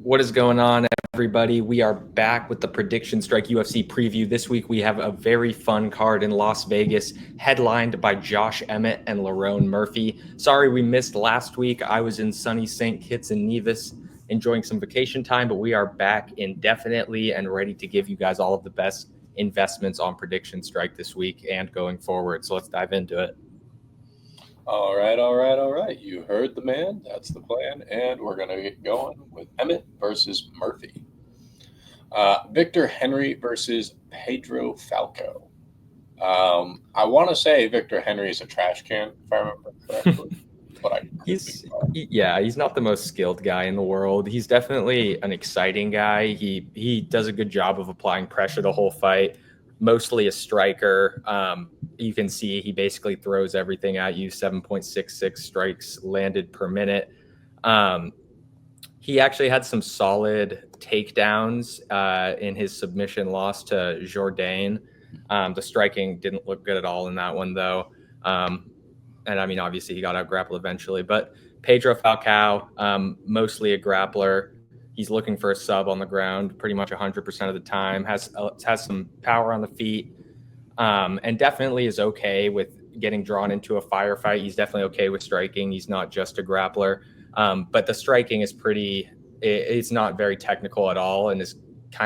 What is going on, everybody? We are back with the Prediction Strike UFC preview. This week, we have a very fun card in Las Vegas, headlined by Josh Emmett and Lerone Murphy. Sorry we missed last week. I was in sunny St. Kitts and Nevis enjoying some vacation time, but we are back indefinitely and ready to give you guys all of the best investments on Prediction Strike this week and going forward. So let's dive into it. All right. You heard the man. That's the plan. And we're going to get going with Emmett versus Murphy. Victor Henry versus Pedro Falco. I want to say Victor Henry is a trash can, if I remember correctly. But he's not the most skilled guy in the world. He's definitely an exciting guy. He does a good job of applying pressure the whole fight. Mostly a striker. You can see he basically throws everything at you. 7.66 strikes landed per minute. He actually had some solid takedowns in his submission loss to Jourdain. The striking didn't look good at all in that one, though. And I mean, obviously, he got out grappled eventually. But Pedro Falcao, mostly a grappler. He's looking for a sub on the ground pretty much 100% of the time, has some power on the feet, and definitely is okay with getting drawn into a firefight. He's definitely okay with striking. He's not just a grappler. But the striking is it's not very technical at all, and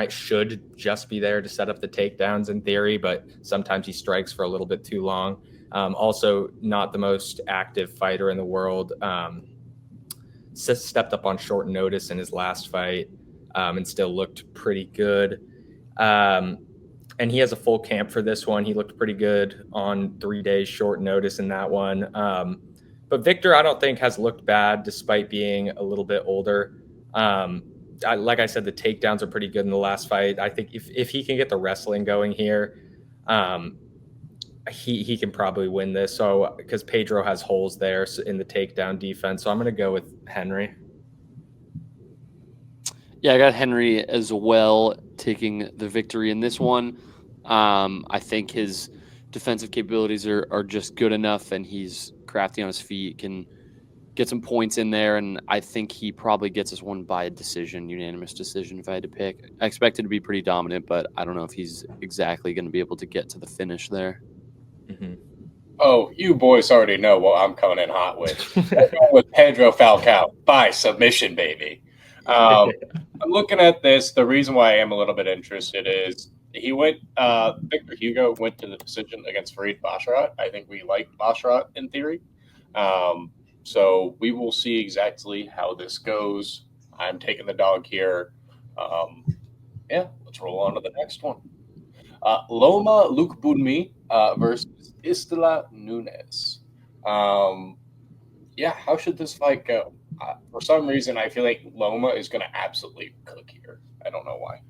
should just be there to set up the takedowns in theory, but sometimes he strikes for a little bit too long. Also, not the most active fighter in the world. Stepped up on short notice in his last fight and still looked pretty good. And he has a full camp for this one. He looked pretty good on 3 days short notice in that one. But Victor, I don't think, has looked bad despite being a little bit older. Like I said, the takedowns are pretty good in the last fight. I think if he can get the wrestling going here, he can probably win this. So because Pedro has holes there in the takedown defense, so I'm going to go with Henry. Yeah, I got Henry as well, taking the victory in this one. I think his defensive capabilities are just good enough, and he's crafty on his feet, can get some points in there, and I think he probably gets this one by a unanimous decision if I had to pick. I expect it to be pretty dominant, but I don't know if he's exactly going to be able to get to the finish there. Mm-hmm. Oh, you boys already know what I'm coming in hot with. I'm going with Pedro Falcao by submission, baby. I'm looking at this. The reason why I am a little bit interested is Victor Hugo went to the decision against Farid Basharat. I think we like Basharat in theory. So we will see exactly how this goes. I'm taking the dog here. Let's roll on to the next one. Loma Lukbunmi versus Istela Nunes. How should this fight go? For some reason, I feel like Loma is going to absolutely cook here. I don't know why.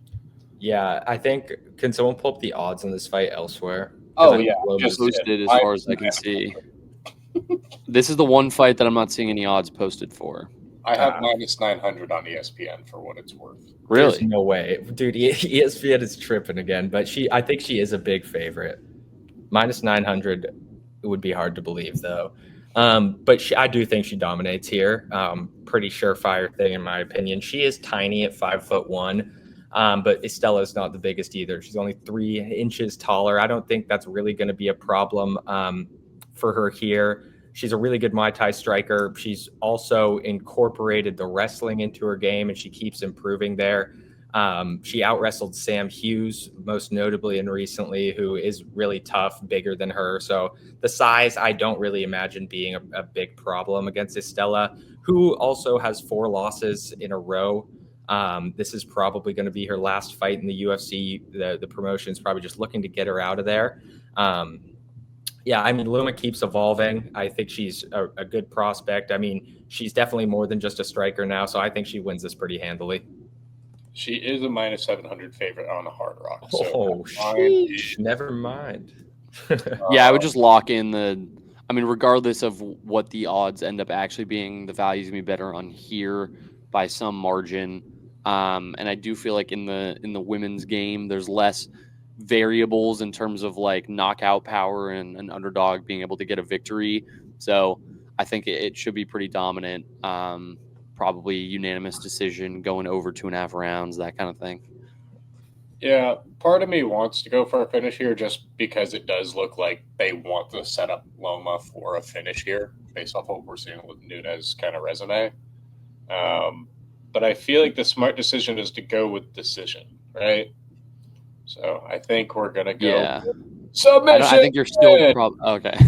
Yeah, I think, can someone pull up the odds on this fight elsewhere? Oh, yeah. Just posted as far as I can see. This is the one fight that I'm not seeing any odds posted for. I have minus 900 on ESPN for what it's worth. Really? There's no way. Dude, ESPN is tripping again, but I think she is a big favorite. Minus 900, it would be hard to believe, though. But I do think she dominates here. Pretty surefire thing, in my opinion. She is tiny at 5'1", but Estella is not the biggest either. She's only 3 inches taller. I don't think that's really going to be a problem for her here. She's a really good Muay Thai striker. She's also incorporated the wrestling into her game, and she keeps improving there. She out-wrestled Sam Hughes, most notably and recently, who is really tough, bigger than her. So the size, I don't really imagine being a big problem against Estella, who also has 4 losses in a row. This is probably going to be her last fight in the UFC. The promotion's probably just looking to get her out of there. I mean, Loma keeps evolving. I think she's a good prospect. I mean, she's definitely more than just a striker now, so I think she wins this pretty handily. She is a minus 700 favorite on the Hard Rock. So sheesh. Never mind. I would just lock in regardless of what the odds end up actually being, the value's going to be better on here by some margin. And I do feel like in the women's game, there's less variables in terms of like knockout power and an underdog being able to get a victory. So I think it should be pretty dominant. probably unanimous decision, going over 2.5 rounds, that kind of thing. Yeah, part of me wants to go for a finish here just because it does look like they want to set up Loma for a finish here based off what we're seeing with Nunez' kind of resume. But I feel like the smart decision is to go with decision, right? So I think we're going to go Yeah. submission. I think you're still okay.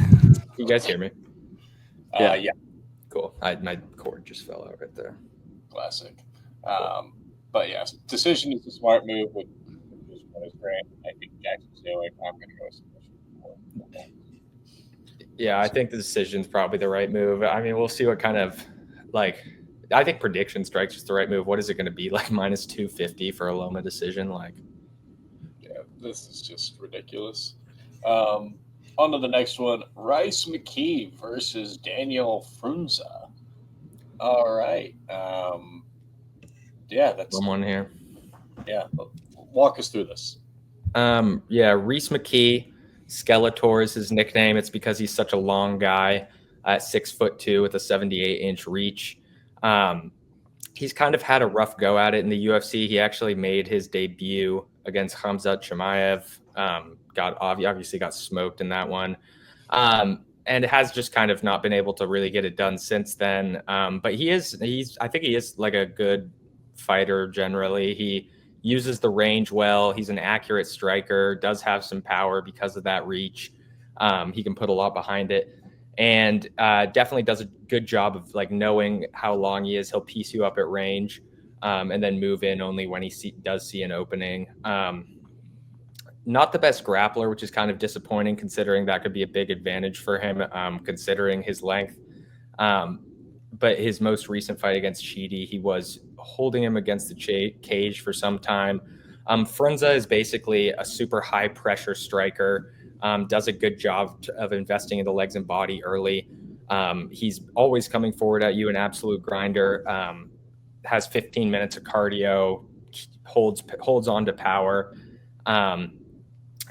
You guys hear me? Yeah. Cool. My cord just fell out right there. Classic. But yes, decision is a smart move with Grant. I think Jackson's doing. I'm going to go submission. Yeah, I think the decision's probably the right move. I mean, we'll see what kind of I think PredictionStrike's just the right move. What is it going to be, like minus 250 for a Loma decision? Yeah, this is just ridiculous. On to the next one: Rice McKee versus Daniel Frunza. All right. Yeah, that's someone here. Yeah, walk us through this. Reese McKee, Skeletor is his nickname. It's because he's such a long guy at 6'2" with a 78-inch reach. He's kind of had a rough go at it in the UFC. He actually made his debut against Khamzat Chimaev. Obviously got smoked in that one. And has just kind of not been able to really get it done since then. But I think he is like a good fighter generally. He uses the range well. He's an accurate striker, does have some power because of that reach. He can put a lot behind it, and definitely does a good job of like knowing how long he is. He'll piece you up at range, and then move in only when he does see an opening. Not the best grappler, which is kind of disappointing considering that could be a big advantage for him, considering his length. But his most recent fight against Sheedy, he was holding him against the cage for some time. Frunza is basically a super high pressure striker, does a good job of investing in the legs and body early. He's always coming forward at you, an absolute grinder, has 15 minutes of cardio, holds on to power.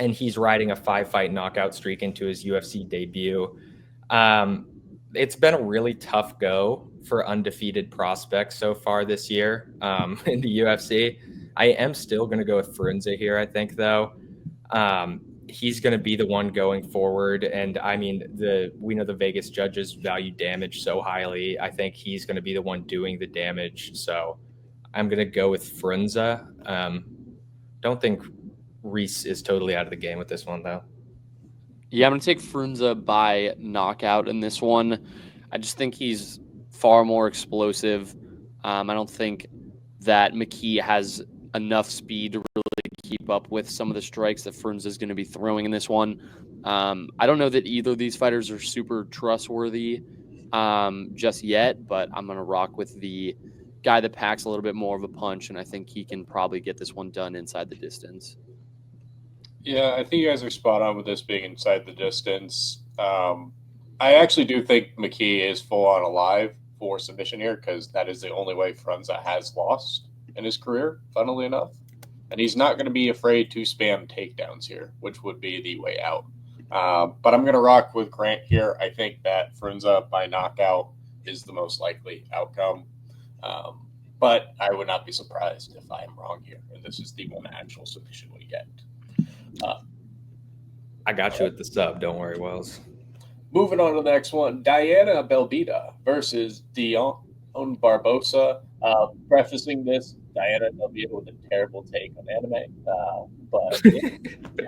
And he's riding a 5-fight knockout streak into his UFC debut. It's been a really tough go for undefeated prospects so far this year in the UFC. I am still going to go with Frunza here, I think, though. He's going to be the one going forward. And, I mean, we know the Vegas judges value damage so highly. I think he's going to be the one doing the damage. So I'm going to go with Frunza. Don't think Reese is totally out of the game with this one, though. Yeah, I'm going to take Frunza by knockout in this one. I just think he's far more explosive. I don't think that McKee has enough speed to really keep up with some of the strikes that Frunza is going to be throwing in this one. I don't know that either of these fighters are super trustworthy just yet, but I'm going to rock with the guy that packs a little bit more of a punch, and I think he can probably get this one done inside the distance. Yeah, I think you guys are spot on with this being inside the distance. I actually do think McKee is full on alive for submission here because that is the only way Frunza has lost in his career, funnily enough. And he's not going to be afraid to spam takedowns here, which would be the way out. But I'm going to rock with Grant here. I think that Frunza by knockout is the most likely outcome. But I would not be surprised if I am wrong here. And this is the one actual submission we get. I got you at the sub. Don't worry, Wells. Moving on to the next one, Diana Belbita versus Dion Barbosa. Prefacing this, Diana Belbita with a terrible take on anime. But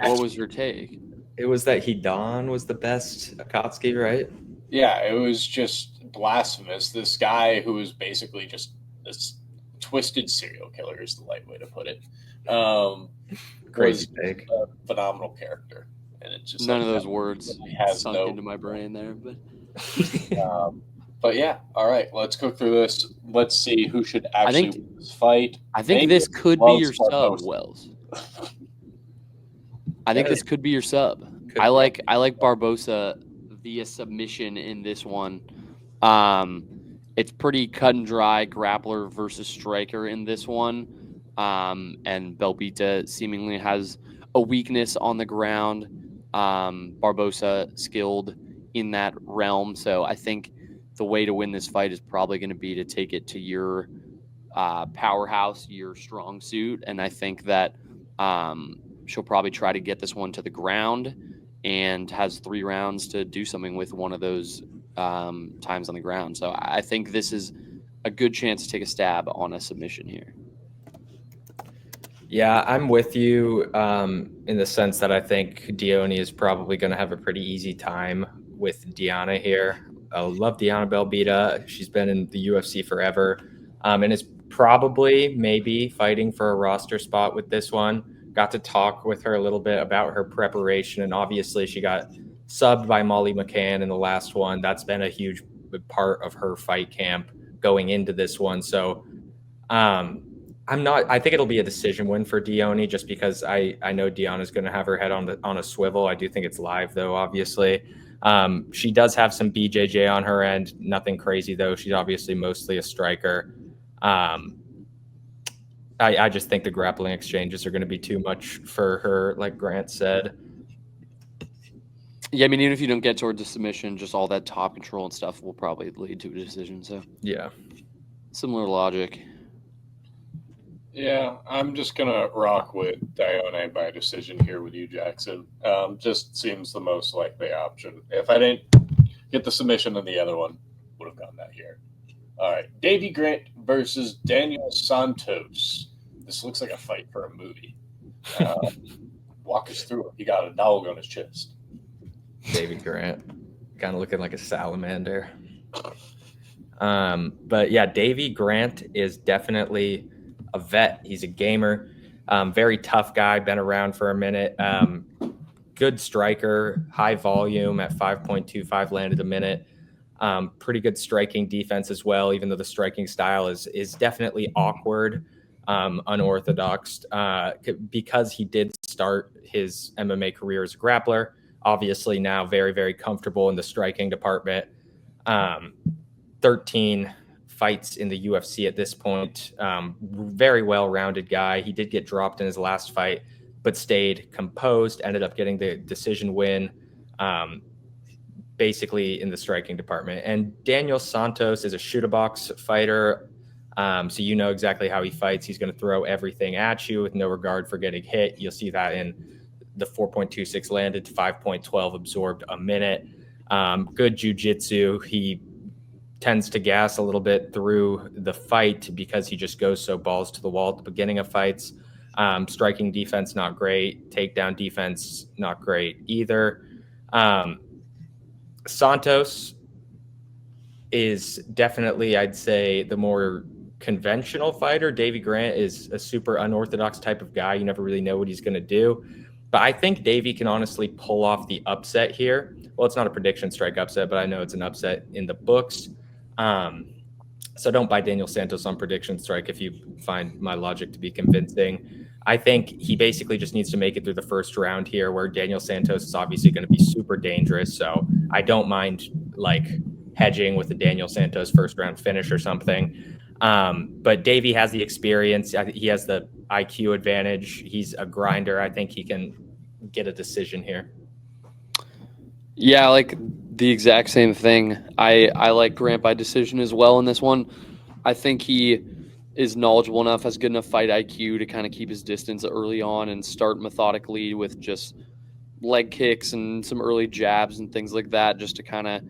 what was your take? It was that Hidan was the best Akatsuki, right? Yeah, it was just blasphemous. This guy who is basically just this twisted serial killer is the light way to put it. Crazy take. A phenomenal character. And it just none of those words has sunk into my brain there, but yeah, all right, let's go through this. Let's see who should actually win this fight. I think this could be your sub, Wells. I think this could be your sub. I like Barbosa via submission in this one. It's pretty cut and dry grappler versus striker in this one. And Belbita seemingly has a weakness on the ground. Barbosa skilled in that realm. So I think the way to win this fight is probably going to be to take it to your powerhouse, your strong suit. And I think that she'll probably try to get this one to the ground and has 3 rounds to do something with one of those times on the ground. So I think this is a good chance to take a stab on a submission here. Yeah, I'm with you in the sense that I think Dione is probably going to have a pretty easy time with Diana here. I love Diana Belbita. She's been in the UFC forever and is probably maybe fighting for a roster spot with this one. Got to talk with her a little bit about her preparation, and obviously she got subbed by Molly McCann in the last one. That's been a huge part of her fight camp going into this one. So I think it'll be a decision win for Dione just because I know Deanna's going to have her head on a swivel. I do think it's live though, obviously. She does have some BJJ on her end, nothing crazy though. She's obviously mostly a striker. I just think the grappling exchanges are going to be too much for her, like Grant said. Yeah, I mean, even if you don't get towards the submission, just all that top control and stuff will probably lead to a decision. So yeah, similar logic. Yeah, I'm just gonna rock with Dione by decision here with you, Jackson. Just seems the most likely option. If I didn't get the submission, then the other one would have gone that here. All right, Davy Grant versus Daniel Santos. This looks like a fight for a movie. Walk us through it. He got a dog on his chest. David Grant, kind of looking like a salamander. But yeah, Davy Grant is definitely a vet. He's a gamer, very tough guy, been around for a minute. Good striker, high volume at 5.25 landed a minute. Pretty good striking defense as well, even though the striking style is definitely awkward, unorthodox, because he did start his MMA career as a grappler. Obviously now very, very comfortable in the striking department. 13 fights in the UFC at this point. Very well-rounded guy. He did get dropped in his last fight, but stayed composed, ended up getting the decision win, basically in the striking department. And Daniel Santos is a shoot-a-box fighter, so you know exactly how he fights. He's going to throw everything at you with no regard for getting hit. You'll see that in the 4.26 landed to 5.12 absorbed a minute. Good jiu-jitsu. He tends to gas a little bit through the fight because he just goes so balls to the wall at the beginning of fights. Striking defense, not great. Takedown defense, not great either. Santos is definitely, I'd say, the more conventional fighter. Davy Grant is a super unorthodox type of guy. You never really know what he's going to do. But I think Davy can honestly pull off the upset here. Well, it's not a prediction strike upset, but I know it's an upset in the books. So don't buy Daniel Santos on prediction strike if you find my logic to be convincing. I think he basically just needs to make it through the first round here, where Daniel Santos is obviously going to be super dangerous. So I don't mind like hedging with the Daniel Santos first round finish or something. But Davey has the experience. He has the IQ advantage. He's a grinder. I think he can get a decision here. Yeah, like the exact same thing. I like Grant by decision as well in this one. I think he is knowledgeable enough, has good enough fight IQ to kind of keep his distance early on and start methodically with just leg kicks and some early jabs and things like that, just to kind of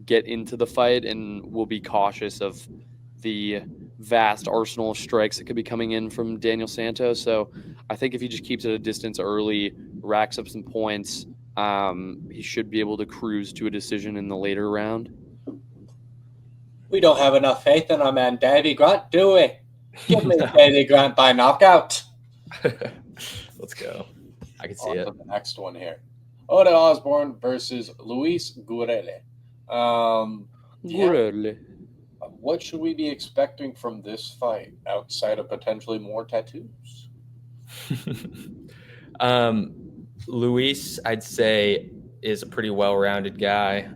get into the fight, and will be cautious of the vast arsenal of strikes that could be coming in from Daniel Santos. So I think if he just keeps it at a distance early, racks up some points, he should be able to cruise to a decision in the later round. We don't have enough faith in our man Davy Grant, do we? Give me Davy Grant by knockout. Let's go. I can see it. The next one here. Oda Osborne versus Luis Gurele. Really? What should we be expecting from this fight outside of potentially more tattoos? Luis, I'd say, is a pretty well-rounded guy.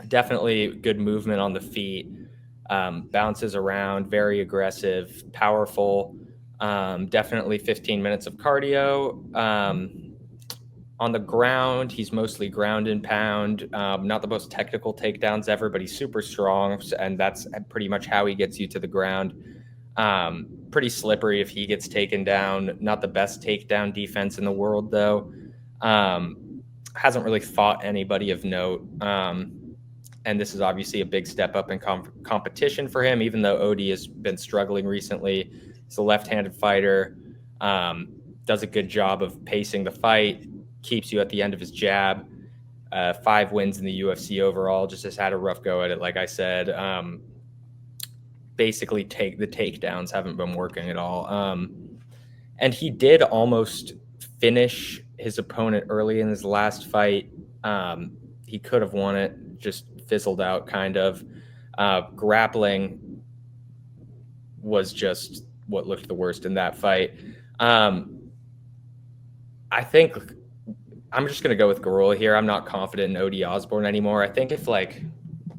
Definitely good movement on the feet. Bounces around, very aggressive, powerful. Definitely 15 minutes of cardio. On the ground, he's mostly ground and pound. Not the most technical takedowns ever, but he's super strong, and that's pretty much how he gets you to the ground. Pretty slippery if he gets taken down. Not the best takedown defense in the world, though. Hasn't really fought anybody of note. And this is obviously a big step up in competition for him, even though Odie has been struggling recently. He's a left-handed fighter, does a good job of pacing the fight, keeps you at the end of his jab. 5 wins in the UFC overall, just has had a rough go at it, like I said. Basically, the takedowns haven't been working at all. And he did almost finish his opponent early in his last fight. He could have won it, just fizzled out kind of. Grappling was just what looked the worst in that fight. I think I'm just going to go with Garula here. I'm not confident in Odie Osborne anymore. I think if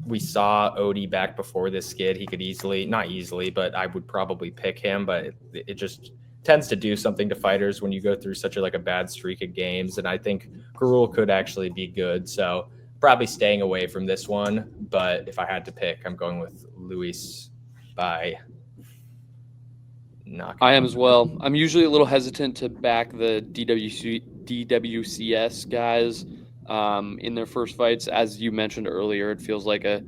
we saw Odie back before this skid, he could not easily, but I would probably pick him. But it just tends to do something to fighters when you go through such a bad streak of games. And I think Garula could actually be good. So probably staying away from this one. But if I had to pick, I'm going with Luis by knockout. I am as well. I'm usually a little hesitant to back the DWCS guys in their first fights. As you mentioned earlier, it feels like a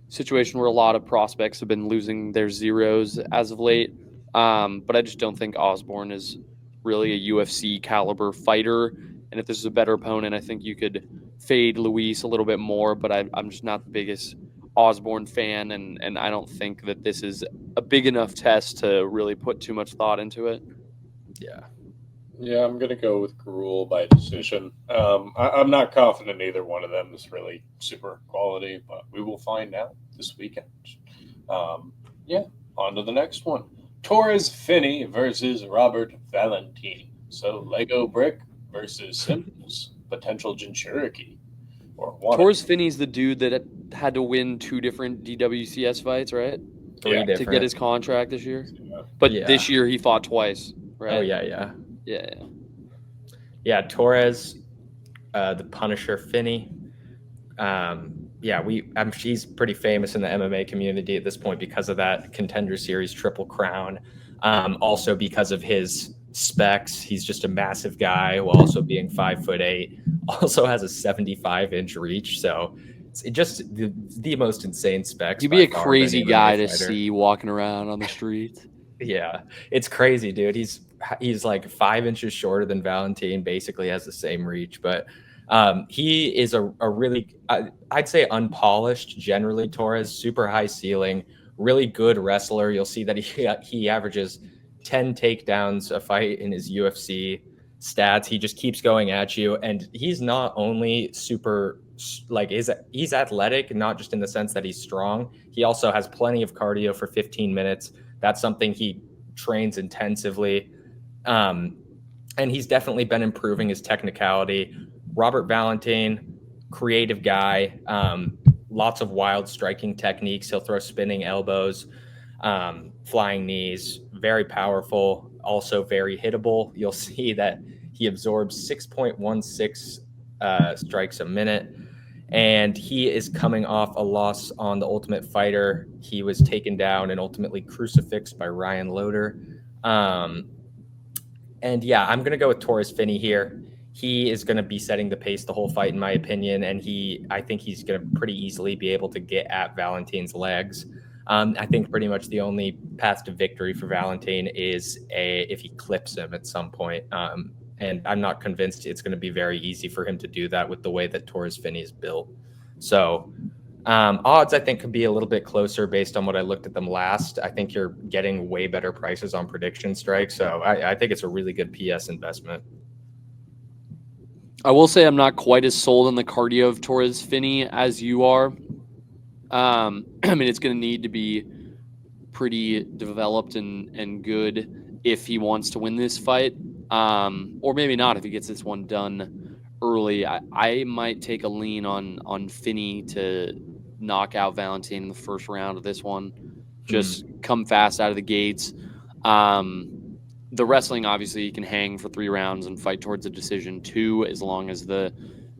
situation where a lot of prospects have been losing their zeros as of late. But I just don't think Osborne is really a UFC caliber fighter. And if this is a better opponent, I think you could fade Luis a little bit more. But I'm just not the biggest Osborne fan, and I don't think that this is a big enough test to really put too much thought into it. Yeah, I'm going to go with Garula by decision. I'm not confident either one of them is really super quality, but we will find out this weekend. On to the next one. Torres Finney versus Robert Valentine. So Lego Brick versus Simples, potential Jinchuriki. Torres Finney's the dude that had to win 2 different DWCS fights, right? 3 different. To get his contract this year. But this year he fought twice, right? Oh, yeah. Yeah, Torres, the Punisher Finney. She's pretty famous in the MMA community at this point because of that Contender Series Triple Crown. Also because of his specs. He's just a massive guy while also being 5'8". Also has a 75-inch reach. So it's just the most insane specs. He'd be a crazy guy to see walking around on the street. Yeah, it's crazy, dude. He's 5 inches shorter than Valentine, basically has the same reach, but he is a really, I'd say unpolished generally. Torres, super high ceiling, really good wrestler. You'll see that he averages 10 takedowns a fight in his UFC stats. He just keeps going at you, and he's not only super he's athletic, not just in the sense that he's strong. He also has plenty of cardio for 15 minutes. That's something he trains intensively. And he's definitely been improving his technicality. Robert Valentine, creative guy, lots of wild striking techniques. He'll throw spinning elbows, flying knees, very powerful, also very hittable. You'll see that he absorbs 6.16 strikes a minute. And he is coming off a loss on The Ultimate Fighter. He was taken down and ultimately crucifixed by Ryan Loder. I'm going to go with Torres Finney here. He is going to be setting the pace the whole fight, in my opinion, and I think he's going to pretty easily be able to get at Valentine's legs. I think pretty much the only path to victory for Valentine is if he clips him at some point. And I'm not convinced it's going to be very easy for him to do that with the way that Torres Finney is built. So odds, I think, could be a little bit closer based on what I looked at them last. I think you're getting way better prices on PredictionStrike. So I think it's a really good PS investment. I will say I'm not quite as sold on the cardio of Torres Finney as you are. It's going to need to be pretty developed and good if he wants to win this fight. Or maybe not if he gets this one done early. I might take a lean on Finney to knock out Valentine in the first round of this one. Just come fast out of the gates. the wrestling, obviously, he can hang for 3 rounds and fight towards a decision 2 as long as the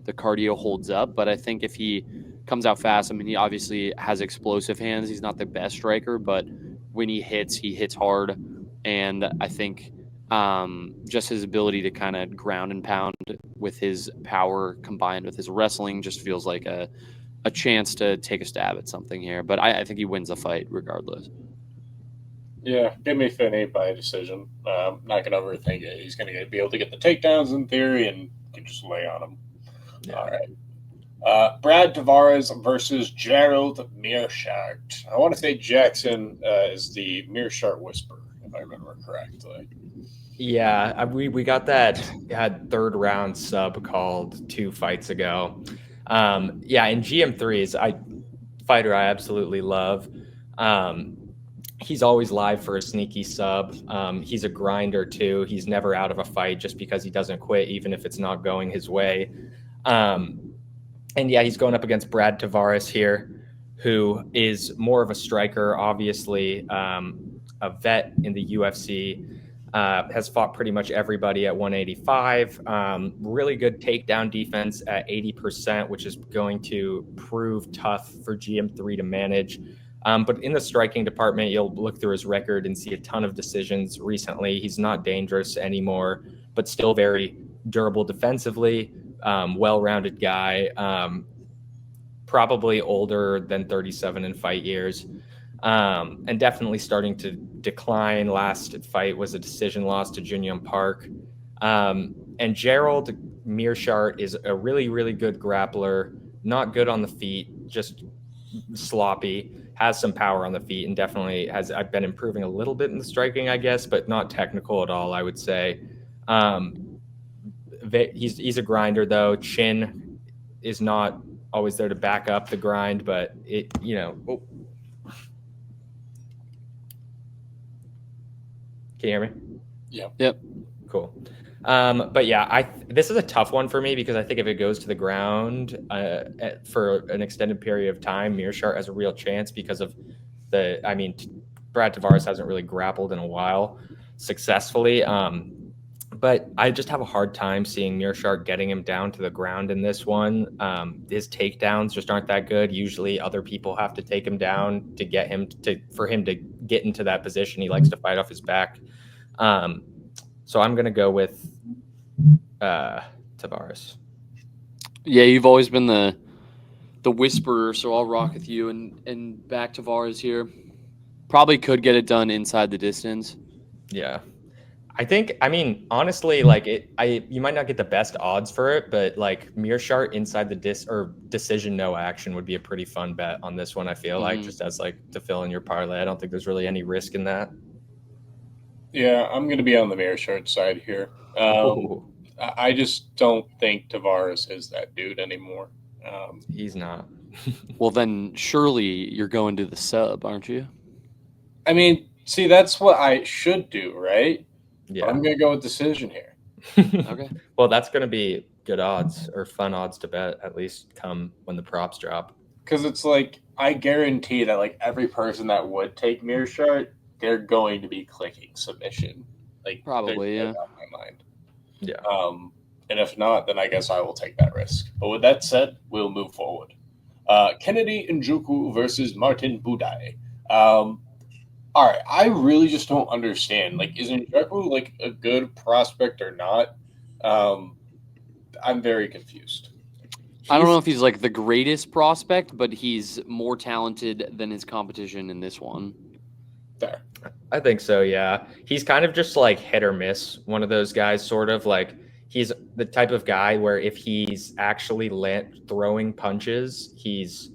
cardio holds up. But I think if he comes out fast, I mean, he obviously has explosive hands. He's not the best striker, but when he hits hard. And I think just his ability to kind of ground and pound with his power combined with his wrestling just feels like a chance to take a stab at something here. But I think he wins the fight regardless. Yeah, give me Finney by decision. Not going to overthink it. He's going to be able to get the takedowns in theory and can just lay on him. Yeah. All right. Brad Tavares versus Gerald Meerschaert. I want to say Jackson is the Meerschaert whisperer, if I remember correctly. Yeah, we got that third round sub called 2 fights ago. Yeah, in GM3s, fighter I absolutely love. He's always live for a sneaky sub. He's a grinder too. He's never out of a fight just because he doesn't quit, even if it's not going his way. And yeah, he's going up against Brad Tavares here, who is more of a striker, obviously a vet in the UFC, has fought pretty much everybody at 185. Really good takedown defense at 80%, which is going to prove tough for GM3 to manage. But in the striking department, you'll look through his record and see a ton of decisions recently. He's not dangerous anymore, but still very durable defensively, well-rounded guy, probably older than 37 in fight years, and definitely starting to decline. Last fight was a decision loss to Junyoung Park. And Gerald Meerschaert is a really, really good grappler, not good on the feet, just sloppy, has some power on the feet, and definitely I've been improving a little bit in the striking, I guess, but not technical at all, I would say. He's a grinder, though. Chin is not always there to back up the grind, but it, oh. Can you hear me? Yep. Cool. But yeah, this is a tough one for me because I think if it goes to the ground for an extended period of time, Meerschaert has a real chance because of Brad Tavares hasn't really grappled in a while successfully. But I just have a hard time seeing Meerschaert getting him down to the ground in this one. His takedowns just aren't that good. Usually other people have to take him down to get him for him to get into that position. He likes to fight off his back. So I'm going to go with Tavares. Yeah, you've always been the whisperer, so I'll rock with you and back Tavares here. Probably could get it done inside the distance. Yeah. Honestly, you might not get the best odds for it, but like Meerschaert inside the decision no action would be a pretty fun bet on this one. I feel like just as to fill in your parlay. I don't think there's really any risk in that. Yeah, I'm going to be on the Meerschaert side here. I just don't think Tavares is that dude anymore. He's not. Well, then surely you're going to the sub, aren't you? I mean, see, that's what I should do, right? Yeah. But I'm going to go with decision here. Okay. Well, that's going to be good odds or fun odds to bet, at least come when the props drop. Because it's like, I guarantee that like every person that would take Meerschaert, they're going to be clicking submission. Like probably, yeah. On my mind. Yeah. And if not, then I guess I will take that risk. But with that said, we'll move forward. Kennedy Nzechukwu versus Martin Buday. All right, I really just don't understand. Like, is Nzechukwu like a good prospect or not? I'm very confused. I don't know if he's like the greatest prospect, but he's more talented than his competition in this one. There. I think so, yeah. He's kind of just like hit or miss, one of those guys, sort of like he's the type of guy where if he's actually throwing punches, he's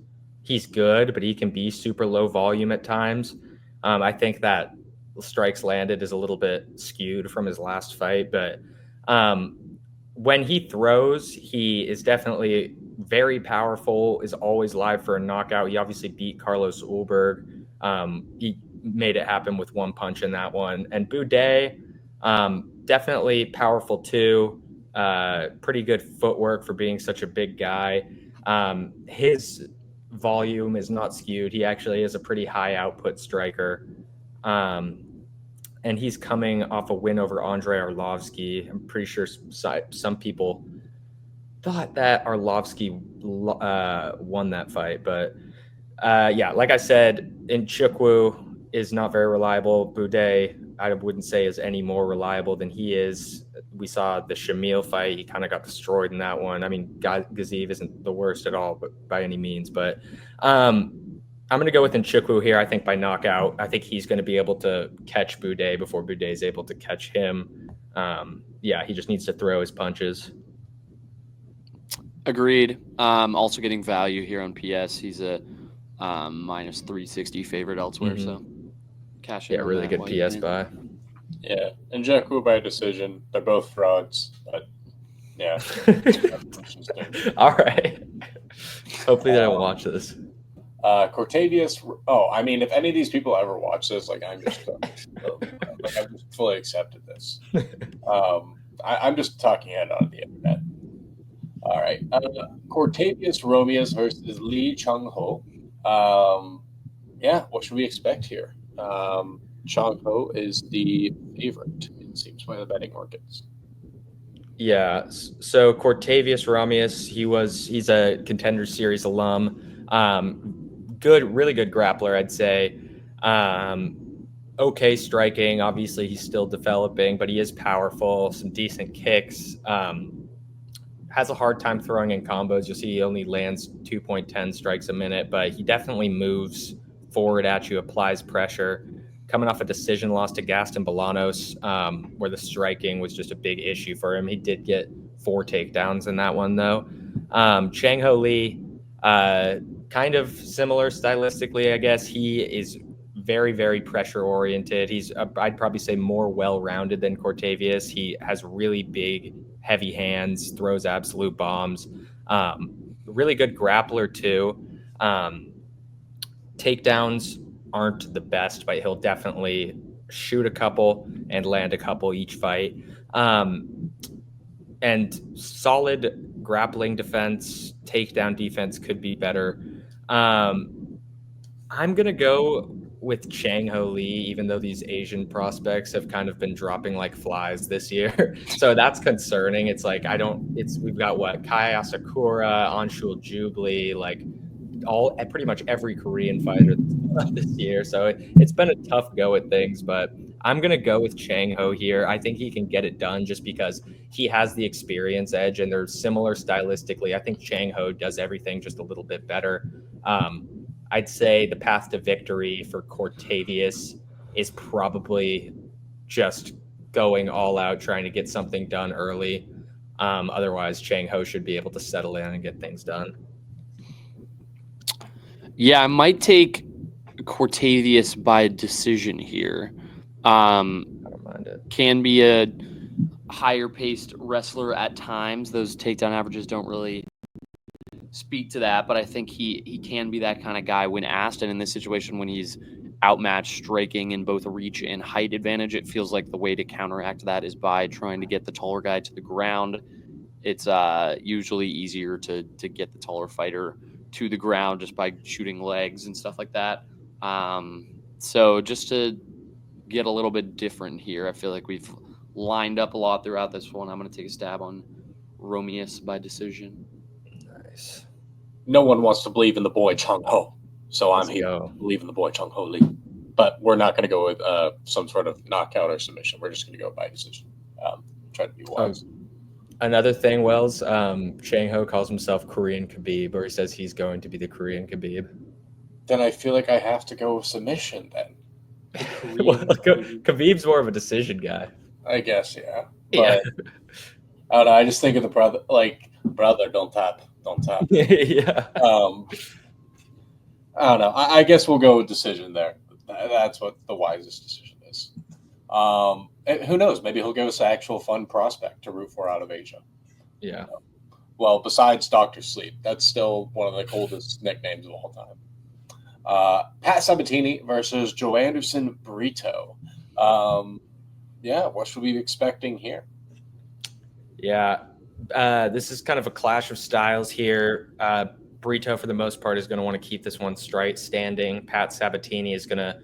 good, but he can be super low volume at times. I think that strikes landed is a little bit skewed from his last fight, but when he throws, he is definitely very powerful, is always live for a knockout. He obviously beat Carlos Ulberg. He made it happen with one punch in that one. And Buday, definitely powerful too. Pretty good footwork for being such a big guy. His volume is not skewed. He actually is a pretty high output striker. and he's coming off a win over Andrei Arlovsky. I'm pretty sure some people thought that Arlovsky won that fight, but yeah, like I said, Nzechukwu is not very reliable. Buday, I wouldn't say is any more reliable than he is. We saw the Shamil fight; he kind of got destroyed in that one. I mean, Gaziv isn't the worst at all, but by any means. But I'm going to go with Nzechukwu here. I think by knockout. I think he's going to be able to catch Buday before Buday is able to catch him. Yeah, he just needs to throw his punches. Agreed. Also getting value here on PS. He's a minus 360 favorite elsewhere. So cash in. Yeah, really good PS buy. Yeah, and Nzechukwu by decision. They're both frauds, but yeah. All right. Hopefully they don't watch this. Cortavius. Oh, I mean, if any of these people ever watch this, like I'm just fully accepted this. I'm just talking head on the internet. All right, Cortavius Romious versus Lee Chung-ho. Yeah, what should we expect here? Chung-ho is the favorite, it seems, by the betting markets. Yeah, so Cortavius Romious, he's a Contender Series alum. Really good grappler, I'd say. Okay striking. Obviously, he's still developing, but he is powerful. Some decent kicks. Has a hard time throwing in combos. You'll see he only lands 2.10 strikes a minute, but he definitely moves forward at you, applies pressure. Coming off a decision loss to Gaston Bolanos, where the striking was just a big issue for him. He did get 4 takedowns in that one, though. Chang-Ho Lee, kind of similar stylistically, I guess. He is very, very pressure-oriented. He's, I'd probably say, more well-rounded than Cortavius. He has really big, heavy hands, throws absolute bombs. Really good grappler, too. Takedowns aren't the best, but he'll definitely shoot a couple and land a couple each fight. And solid grappling defense, takedown defense could be better. I'm going to go with Chang-Ho Lee, even though these Asian prospects have kind of been dropping like flies this year. So that's concerning. It's like, we've got what? Kai Asakura, Anshul Jubli, like pretty much every Korean fighter this year. So it's been a tough go at things, but I'm going to go with Chang-Ho here. I think he can get it done just because he has the experience edge and they're similar stylistically. I think Chang-Ho does everything just a little bit better. I'd say the path to victory for Cortavius is probably just going all out, trying to get something done early. Otherwise, Chang-Ho should be able to settle in and get things done. Yeah, I might take Cortavius by decision here. I don't mind it. Can be a higher paced wrestler at times. Those takedown averages don't really speak to that, but I think he can be that kind of guy when asked. And in this situation, when he's outmatched striking in both reach and height advantage, it feels like the way to counteract that is by trying to get the taller guy to the ground. It's usually easier to get the taller fighter to the ground just by shooting legs and stuff like that. So just to get a little bit different here, I feel like we've lined up a lot throughout this one. I'm going to take a stab on Romious by decision. Nice. No one wants to believe in the boy Chung-Ho, so I'm here to believe in the boy Chung-Ho Lee. But we're not going to go with some sort of knockout or submission. We're just going to go by decision. Try to be wise. Another thing, Wells, Chang-Ho calls himself Korean Khabib, or he says he's going to be the Korean Khabib. Then I feel like I have to go with submission then. Well, Khabib's more of a decision guy. I guess, yeah. Yeah. But, I don't know. I just think of the brother, don't tap. Yeah. I don't know. I guess we'll go with decision there. That's what the wisest decision is. Who knows? Maybe he'll give us an actual fun prospect to root for out of Asia. Yeah. Well, besides Dr. Sleep, that's still one of the coldest nicknames of all time. Pat Sabatini versus Joanderson Brito. Yeah, what should we be expecting here? Yeah. This is kind of a clash of styles here. Brito, for the most part, is going to want to keep this one standing. Pat Sabatini is going to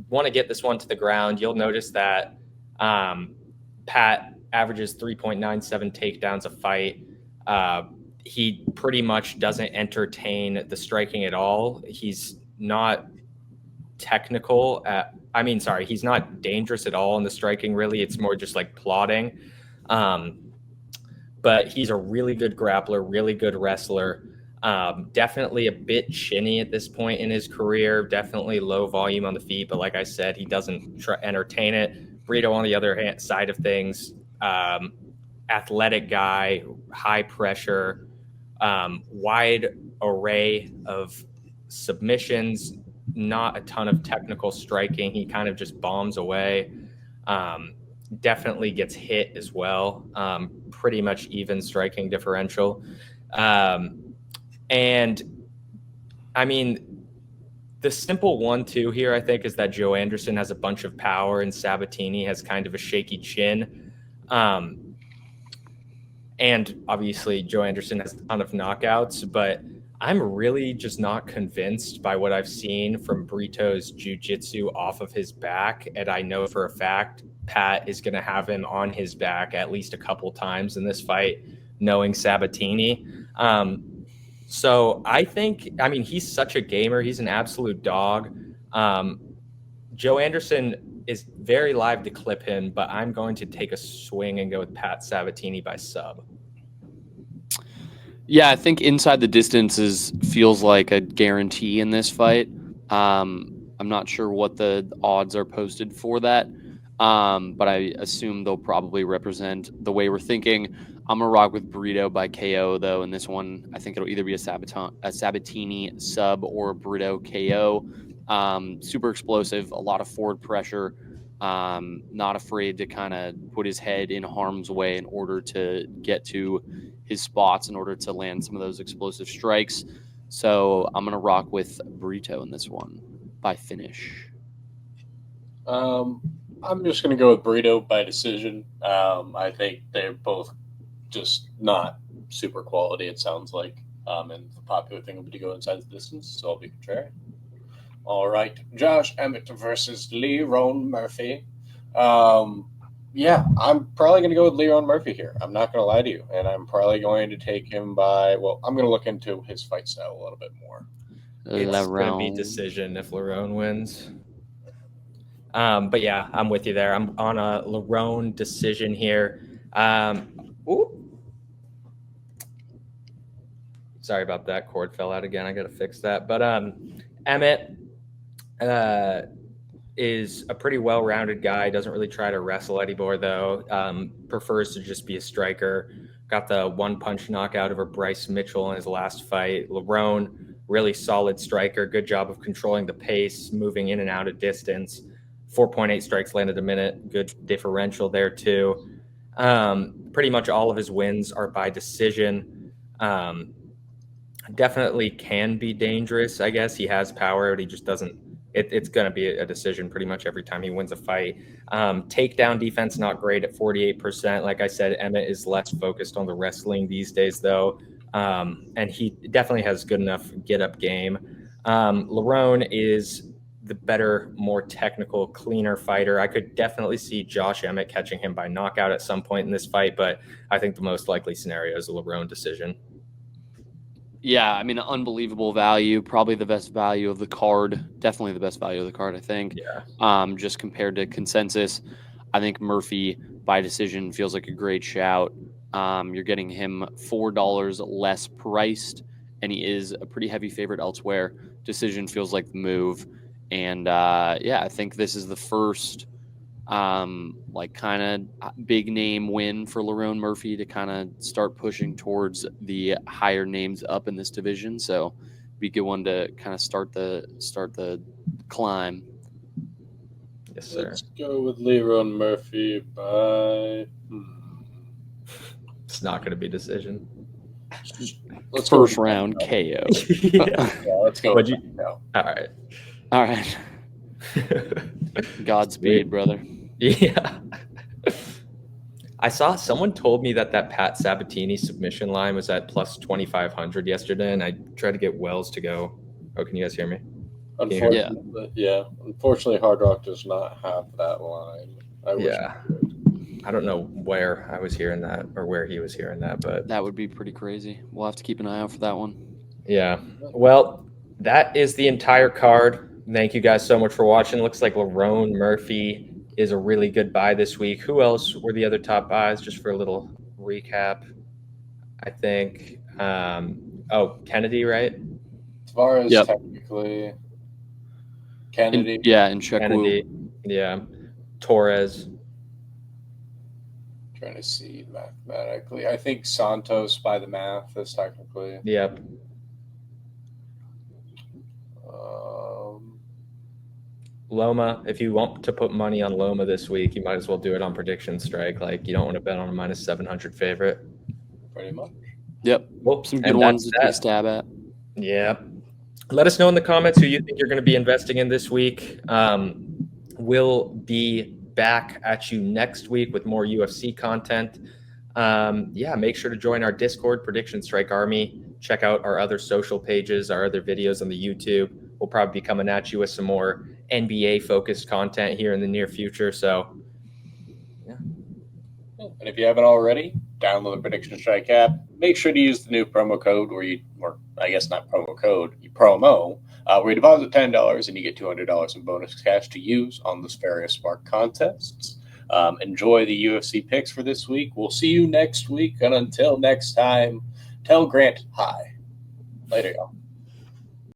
want to get this one to the ground, you'll notice that Pat averages 3.97 takedowns a fight. He pretty much doesn't entertain the striking at all. He's not technical he's not dangerous at all in the striking, really. It's more just like plotting. But he's a really good grappler, really good wrestler. Definitely a bit chinny at this point in his career, definitely low volume on the feet, but like I said, he doesn't entertain it. Brito, on the other side of things, athletic guy, high pressure, wide array of submissions, not a ton of technical striking. He kind of just bombs away. Definitely gets hit as well. Pretty much even striking differential. And I mean, the simple 1-2 here, I think, is that Joe Anderson has a bunch of power and Sabatini has kind of a shaky chin. And obviously, Joe Anderson has a ton of knockouts, but I'm really just not convinced by what I've seen from Brito's jiu-jitsu off of his back. And I know for a fact Pat is going to have him on his back at least a couple times in this fight, knowing Sabatini. So I think, he's such a gamer. He's an absolute dog. Joe Anderson is very live to clip him, but I'm going to take a swing and go with Pat Sabatini by sub. Yeah, I think inside the distances feels like a guarantee in this fight. I'm not sure what the odds are posted for that, but I assume they'll probably represent the way we're thinking. I'm going to rock with Brito by KO, though, in this one. I think it'll either be a Sabatini sub or a Brito KO. Super explosive, a lot of forward pressure, not afraid to kind of put his head in harm's way in order to get to his spots, in order to land some of those explosive strikes. So I'm going to rock with Brito in this one by finish. I'm just going to go with Brito by decision. I think they're both just not super quality, it sounds like. And the popular thing would be to go inside the distance, so I'll be contrarian. All right, Josh Emmett versus Lerone Murphy. I'm probably going to go with Lerone Murphy here. I'm not going to lie to you, and I'm probably going to take him by. Well, I'm going to look into his fight style a little bit more. It's going to be decision if Lerone wins. But yeah, I'm with you there. I'm on a Lerone decision here. Sorry about that. Cord fell out again. I got to fix that. But Emmett is a pretty well-rounded guy. Doesn't really try to wrestle anymore, though. Prefers to just be a striker. Got the one-punch knockout over Bryce Mitchell in his last fight. Lerone, really solid striker. Good job of controlling the pace, moving in and out of distance. 4.8 strikes landed a minute. Good differential there, too. Pretty much all of his wins are by decision. Definitely can be dangerous, I guess. He has power, but he just doesn't. It's going to be a decision pretty much every time he wins a fight. Takedown defense, not great at 48%. Like I said, Emmett is less focused on the wrestling these days, though. And he definitely has good enough get-up game. Lerone is the better, more technical, cleaner fighter. I could definitely see Josh Emmett catching him by knockout at some point in this fight, but I think the most likely scenario is a Lerone decision. Yeah, unbelievable value. Probably the best value of the card. Definitely the best value of the card, I think. Yeah. Just compared to consensus, I think Murphy by decision feels like a great shout. You're getting him $4 less priced, and he is a pretty heavy favorite elsewhere. Decision feels like the move. And I think this is the first kind of big name win for Lerone Murphy to kind of start pushing towards the higher names up in this division. So be a good one to kind of start the climb. Yes, sir. Let's go with Lerone Murphy by. It's not going to be decision. Let's first round KO. Yeah, let's go. All right. Godspeed, brother. Yeah. I saw someone told me that Pat Sabatini submission line was at plus 2,500 yesterday, and I tried to get Wells to go. Oh, can you guys hear me? Unfortunately, Unfortunately, Hard Rock does not have that line. I wish Yeah. I don't know where I was hearing that or where he was hearing that, but That would be pretty crazy. We'll have to keep an eye out for that one. yeah. Well, that is the entire card. Thank you guys so much for watching. Looks like Lerone Murphy is a really good buy this week. Who else were the other top buys? Just for a little recap, I think. Kennedy, right? Tavares technically. Kennedy. And Nzechukwu. Kennedy. Yeah. Torres. Trying to see mathematically. I think Santos by the math is technically. Yep. Loma, if you want to put money on Loma this week, you might as well do it on PredictionStrike. Like, you don't want to bet on a minus 700 favorite. Pretty much. Yep. Well, some good ones to take a stab at. Yeah. Let us know in the comments who you think you're going to be investing in this week. We'll be back at you next week with more UFC content. Make sure to join our Discord, PredictionStrike Army. Check out our other social pages, our other videos on the YouTube. We'll probably be coming at you with some more NBA-focused content here in the near future. So, yeah. And if you haven't already, download the PredictionStrike app. Make sure to use the new promo code where you deposit $10 and you get $200 in bonus cash to use on those various Spark contests. Enjoy the UFC picks for this week. We'll see you next week. And until next time, tell Grant hi. Later, y'all.